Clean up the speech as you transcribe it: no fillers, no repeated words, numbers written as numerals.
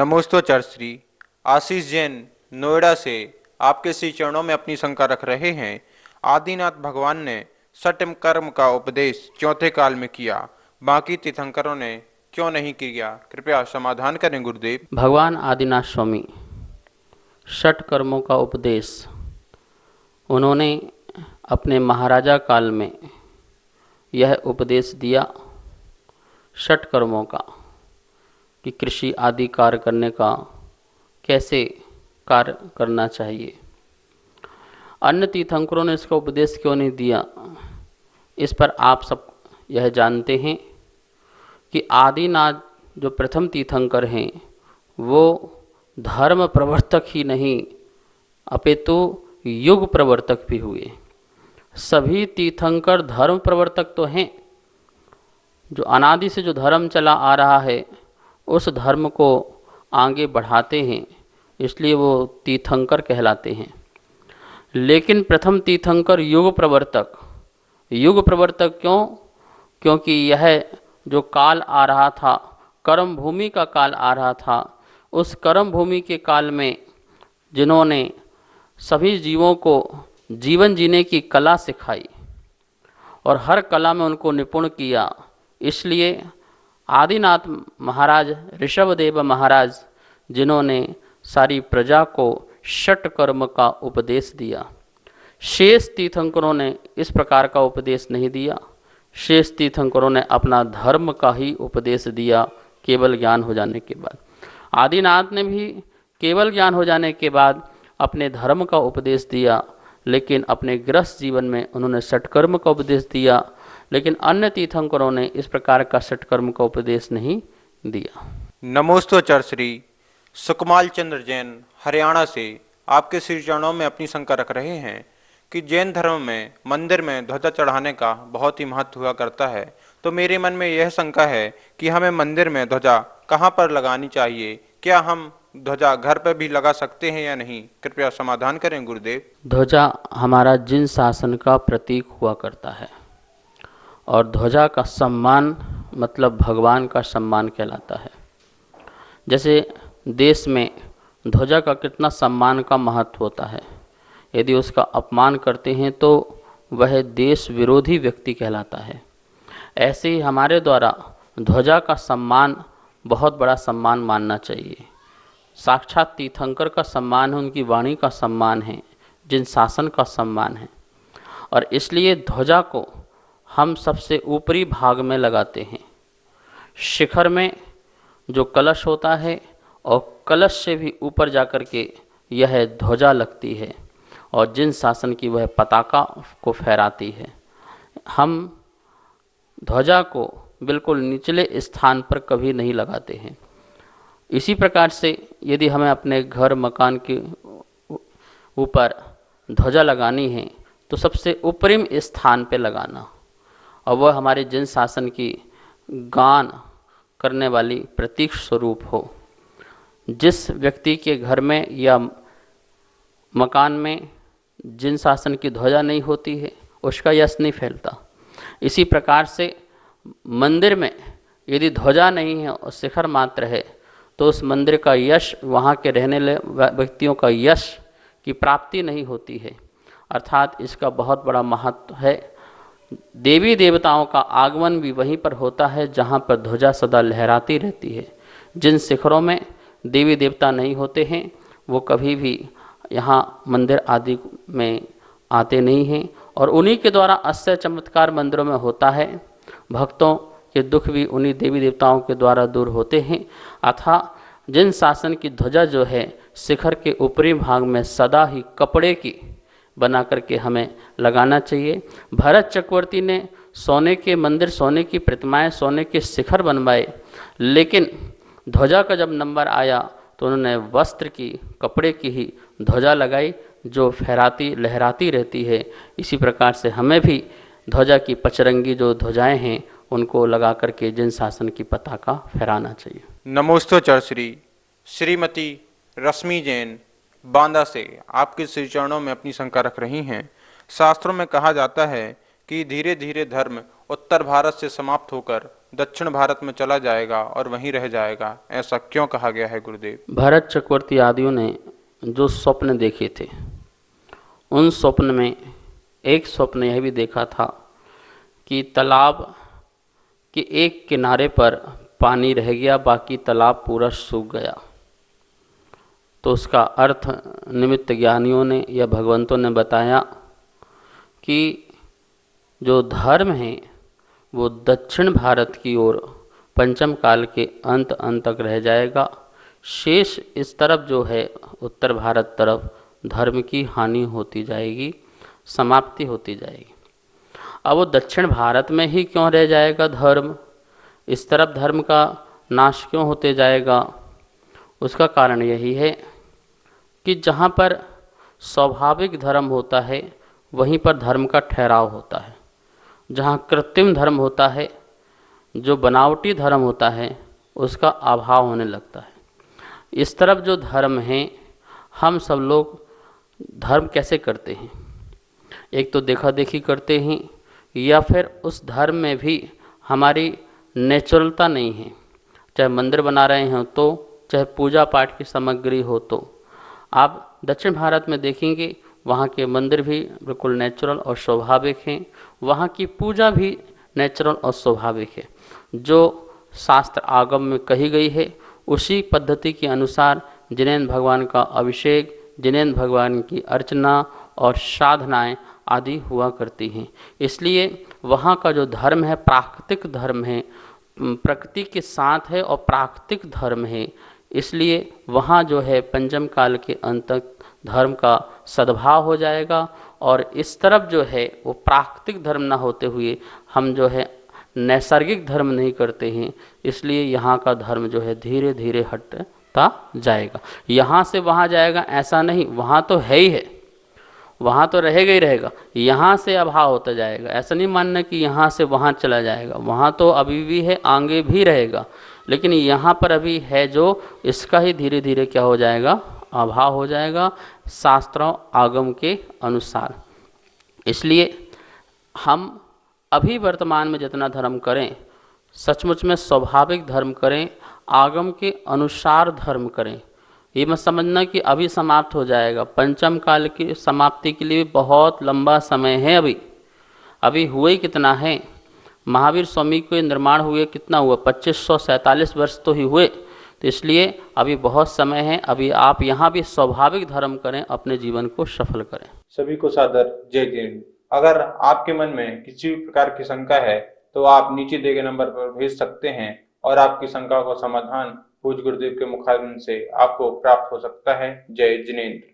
नमोस्तोचर श्री आशीष जैन नोएडा से आपके श्री चरणों में अपनी शंका रख रहे हैं। आदिनाथ भगवान ने सत्यम कर्म का उपदेश चौथे काल में किया, बाकी तीर्थंकरों ने क्यों नहीं किया? कृपया समाधान करें गुरुदेव। भगवान आदिनाथ स्वामी षट कर्मों का उपदेश उन्होंने अपने महाराजा काल में यह उपदेश दिया षट कर्मों का कि कृषि आदि कार्य करने का कैसे कार्य करना चाहिए। अन्य तीर्थंकरों ने इसका उपदेश क्यों नहीं दिया, इस पर आप सब यह जानते हैं कि आदिनाथ जो प्रथम तीर्थंकर हैं वो धर्म प्रवर्तक ही नहीं अपितु युग प्रवर्तक भी हुए। सभी तीर्थंकर धर्म प्रवर्तक तो हैं, जो अनादि से जो धर्म चला आ रहा है उस धर्म को आगे बढ़ाते हैं, इसलिए वो तीर्थंकर कहलाते हैं। लेकिन प्रथम तीर्थंकर युग प्रवर्तक क्यों? क्योंकि यह जो काल आ रहा था, कर्म भूमि का काल आ रहा था, उस कर्म भूमि के काल में जिन्होंने सभी जीवों को जीवन जीने की कला सिखाई और हर कला में उनको निपुण किया, इसलिए आदिनाथ महाराज ऋषभदेव महाराज जिन्होंने सारी प्रजा को षट कर्म का उपदेश दिया। शेष तीर्थंकरों ने इस प्रकार का उपदेश नहीं दिया। शेष तीर्थंकरों ने अपना धर्म का ही उपदेश दिया केवल ज्ञान हो जाने के बाद। आदिनाथ ने भी केवल ज्ञान हो जाने के बाद अपने धर्म का उपदेश दिया, लेकिन अपने गृहस्थ जीवन में उन्होंने षटकर्म का उपदेश दिया। लेकिन अन्य तीर्थंकरों ने इस प्रकार का षटकर्म का उपदेश नहीं दिया। नमोस्तोचर श्री सुकमाल चंद्र जैन हरियाणा से आपके श्री चरणों में अपनी शंका रख रहे हैं कि जैन धर्म में मंदिर में ध्वजा चढ़ाने का बहुत ही महत्व हुआ करता है, तो मेरे मन में यह शंका है कि हमें मंदिर में ध्वजा कहाँ पर लगानी चाहिए? क्या हम ध्वजा घर पर भी लगा सकते हैं या नहीं? कृपया समाधान करें गुरुदेव। ध्वजा हमारा जिन शासन का प्रतीक हुआ करता है और ध्वजा का सम्मान मतलब भगवान का सम्मान कहलाता है। जैसे देश में ध्वजा का कितना सम्मान का महत्व होता है, यदि उसका अपमान करते हैं तो वह देश विरोधी व्यक्ति कहलाता है। ऐसे ही हमारे द्वारा ध्वजा का सम्मान बहुत बड़ा सम्मान मानना चाहिए। साक्षात तीर्थंकर का सम्मान है, उनकी वाणी का सम्मान है, जिन शासन का सम्मान है, और इसलिए ध्वजा को हम सबसे ऊपरी भाग में लगाते हैं। शिखर में जो कलश होता है और कलश से भी ऊपर जाकर के यह ध्वजा लगती है और जिन शासन की वह पताका को फहराती है। हम ध्वजा को बिल्कुल निचले स्थान पर कभी नहीं लगाते हैं। इसी प्रकार से यदि हमें अपने घर मकान के ऊपर ध्वजा लगानी है तो सबसे ऊपरी स्थान पर लगाना, और वह हमारे जिन शासन की गान करने वाली प्रतीक स्वरूप हो। जिस व्यक्ति के घर में या मकान में जिन शासन की ध्वजा नहीं होती है उसका यश नहीं फैलता। इसी प्रकार से मंदिर में यदि ध्वजा नहीं है और शिखर मात्र है तो उस मंदिर का यश, वहाँ के रहने वाले व्यक्तियों का यश की प्राप्ति नहीं होती है। अर्थात इसका बहुत बड़ा महत्व है। देवी देवताओं का आगमन भी वहीं पर होता है जहाँ पर ध्वजा सदा लहराती रहती है। जिन शिखरों में देवी देवता नहीं होते हैं वो कभी भी यहाँ मंदिर आदि में आते नहीं हैं, और उन्हीं के द्वारा अस्य चमत्कार मंदिरों में होता है। भक्तों के दुख भी उन्हीं देवी देवताओं के द्वारा दूर होते हैं। अतः जिन शासन की ध्वजा जो है शिखर के ऊपरी भाग में सदा ही कपड़े की बना करके हमें लगाना चाहिए। भरत चक्रवर्ती ने सोने के मंदिर, सोने की प्रतिमाएं, सोने के शिखर बनवाए, लेकिन ध्वजा का जब नंबर आया तो उन्होंने वस्त्र की, कपड़े की ही ध्वजा लगाई जो फहराती लहराती रहती है। इसी प्रकार से हमें भी ध्वजा की पचरंगी जो ध्वजाएं हैं उनको लगा करके जिन शासन की पताका फहराना चाहिए। नमोस्तोचर श्री श्रीमती रश्मि जैन बांदा से आपके श्री चरणों में अपनी शंका रख रही हैं। शास्त्रों में कहा जाता है कि धीरे धीरे धर्म उत्तर भारत से समाप्त होकर दक्षिण भारत में चला जाएगा और वहीं रह जाएगा, ऐसा क्यों कहा गया है गुरुदेव? भरत चक्रवर्ती आदियों ने जो स्वप्न देखे थे, उन स्वप्न में एक स्वप्न यह भी देखा था कि तालाब के एक किनारे पर पानी रह गया, बाकी तालाब पूरा सूख गया। तो उसका अर्थ निमित्त ज्ञानियों ने या भगवंतों ने बताया कि जो धर्म है वो दक्षिण भारत की ओर पंचम काल के अंत तक रह जाएगा। शेष इस तरफ जो है उत्तर भारत तरफ धर्म की हानि होती जाएगी, समाप्ति होती जाएगी। अब वो दक्षिण भारत में ही क्यों रह जाएगा धर्म, इस तरफ धर्म का नाश क्यों होते जाएगा? उसका कारण यही है कि जहाँ पर स्वाभाविक धर्म होता है वहीं पर धर्म का ठहराव होता है। जहाँ कृत्रिम धर्म होता है, जो बनावटी धर्म होता है, उसका अभाव होने लगता है। इस तरफ जो धर्म है, हम सब लोग धर्म कैसे करते हैं? एक तो देखा देखी करते हैं, या फिर उस धर्म में भी हमारी नेचुरलता नहीं है। चाहे मंदिर बना रहे हो तो, चाहे पूजा पाठ की सामग्री हो तो। आप दक्षिण भारत में देखेंगे वहाँ के मंदिर भी बिल्कुल नेचुरल और स्वाभाविक हैं, वहाँ की पूजा भी नेचुरल और स्वाभाविक है। जो शास्त्र आगम में कही गई है उसी पद्धति के अनुसार जिनेंद्र भगवान का अभिषेक, जिनेंद्र भगवान की अर्चना और साधनाएं आदि हुआ करती हैं। इसलिए वहाँ का जो धर्म है प्राकृतिक धर्म है, प्रकृति के साथ है और प्राकृतिक धर्म है। इसलिए वहाँ जो है पंचम काल के अंत तक धर्म का सद्भाव हो जाएगा। और इस तरफ जो है वो प्राकृतिक धर्म ना होते हुए हम जो है नैसर्गिक धर्म नहीं करते हैं, इसलिए यहाँ का धर्म जो है धीरे धीरे हटता जाएगा। यहाँ से वहाँ जाएगा ऐसा नहीं, वहाँ तो है ही है, वहाँ तो रहेगा ही रहेगा। यहाँ से अभाव होता जाएगा, ऐसा नहीं मानना कि यहाँ से वहाँ चला जाएगा। वहाँ तो अभी भी है, आगे भी रहेगा, लेकिन यहाँ पर अभी है जो, इसका ही धीरे धीरे क्या हो जाएगा, अभाव हो जाएगा शास्त्रों आगम के अनुसार। इसलिए हम अभी वर्तमान में जितना धर्म करें सचमुच में स्वाभाविक धर्म करें, आगम के अनुसार धर्म करें। ये मत समझना कि अभी समाप्त हो जाएगा। पंचम काल की समाप्ति के लिए बहुत लंबा समय है। अभी हुए कितना है, महावीर स्वामी के निर्माण हुए कितना हुआ, 2547 वर्ष तो ही हुए। तो इसलिए अभी बहुत समय है। अभी आप यहाँ भी स्वाभाविक धर्म करें, अपने जीवन को सफल करें। सभी को सादर जय जिनेंद्र। अगर आपके मन में किसी भी प्रकार की शंका है तो आप नीचे दिए गए नंबर पर भेज सकते हैं और आपकी शंका का समाधान पूज्य गुरुदेव के मुखारबिंद से आपको प्राप्त हो सकता है। जय जिनेंद्र।